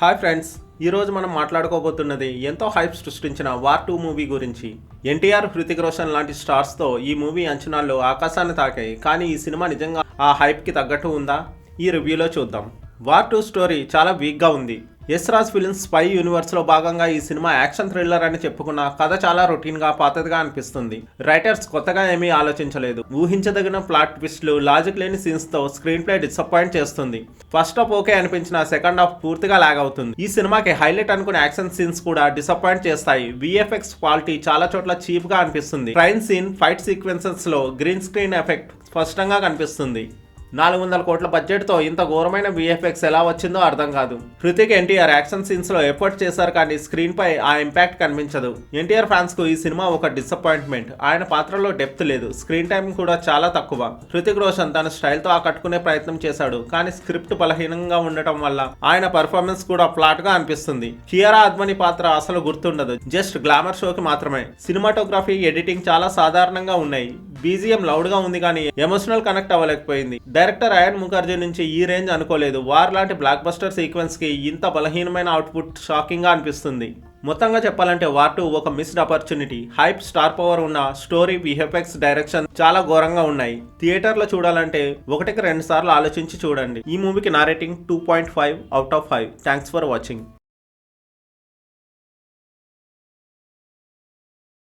Hi friends, ఈరోజు మనం మాట్లాడుకోబోతున్నది ఎంతో హైప్ సృష్టించిన వార్ 2 మూవీ గురించి. ఎన్టీఆర్, హృతిక్ రోషన్ లాంటి స్టార్స్తో ఈ మూవీ అంచనాల్లో ఆకాశాన్ని తాకాయి. కానీ ఈ సినిమా నిజంగా ఆ హైప్కి తగ్గట్టు ఉందా? ఈ రివ్యూలో చూద్దాం. వార్ 2 స్టోరీ చాలా వీక్గా ఉంది. ఎస్ రాజ్ ఫిల్మ్స్ స్పై యూనివర్స్లో భాగంగా ఈ సినిమా యాక్షన్ థ్రిల్లర్ అని చెప్పుకున్న కథ చాలా రొటీన్గా పాతదిగా అనిపిస్తుంది. రైటర్స్ కొత్తగా ఏమీ ఆలోచించలేదు. ఊహించదగిన ప్లాట్ ట్విస్ట్లు, లాజిక్ లేని సీన్స్తో స్క్రీన్ ప్లే డిసప్పాయింట్ చేస్తుంది. ఫస్ట్ హాఫ్ ఓకే అనిపించిన సెకండ్ హాఫ్ పూర్తిగా లాగ్ అవుతుంది. ఈ సినిమాకి హైలైట్ అనుకునే యాక్షన్ సీన్స్ కూడా డిసప్పాయింట్ చేస్తాయి. విఎఫ్ఎక్స్ క్వాలిటీ చాలా చోట్ల చీప్గా అనిపిస్తుంది. ట్రైన్ సీన్, ఫైట్ సీక్వెన్సెస్లో గ్రీన్ స్క్రీన్ ఎఫెక్ట్ స్పష్టంగా కనిపిస్తుంది. 400 కోట్ల బడ్జెట్తో ఇంత ఘోరమైన విఎఫ్ఎక్స్ ఎలా వచ్చిందో అర్థం కాదు. హృతిక్, ఎన్టీఆర్ యాక్షన్ సీన్స్లో ఎఫర్ట్ చేశారు కానీ స్క్రీన్ పై ఆ ఇంపాక్ట్ కనిపించదు. ఎన్టీఆర్ ఫ్యాన్స్కు ఈ సినిమా ఒక డిసప్పాయింట్మెంట్. ఆయన పాత్రలో డెప్త్ లేదు, స్క్రీన్ టైం కూడా చాలా తక్కువ. హృతిక్ రోషన్ తన స్టైల్తో ఆకట్టుకునే ప్రయత్నం చేశాడు కానీ స్క్రిప్ట్ బలహీనంగా ఉండటం వల్ల ఆయన పర్ఫార్మెన్స్ కూడా ఫ్లాట్గా అనిపిస్తుంది. కియారా అద్వానీ పాత్ర అసలు గుర్తుండదు, జస్ట్ గ్లామర్ షోకి మాత్రమే. సినిమాటోగ్రఫీ, ఎడిటింగ్ చాలా సాధారణంగా ఉన్నాయి. బీజిఎం లౌడ్గా ఉంది కానీ ఎమోషనల్ కనెక్ట్ అవ్వలేకపోయింది. డైరెక్టర్ అయాన్ ముఖర్జీ నుంచి ఈ రేంజ్ అనుకోలేదు. వార్ లాంటి బ్లాక్ బస్టర్ సీక్వెన్స్ కి ఇంత బలహీనమైన అవుట్పుట్ షాకింగ్ గా అనిపిస్తుంది. మొత్తంగా చెప్పాలంటే వార్ 2 ఒక missed opportunity. Hype, star power ఉన్న స్టోరీ, విఎఫ్ఎక్స్, డైరెక్షన్ చాలా ఘోరంగా ఉన్నాయి. థియేటర్లో చూడాలంటే 1కి 2 సార్లు ఆలోచించి చూడండి. ఈ మూవీకి నా rating 2.5 out of 5. Thanks for watching.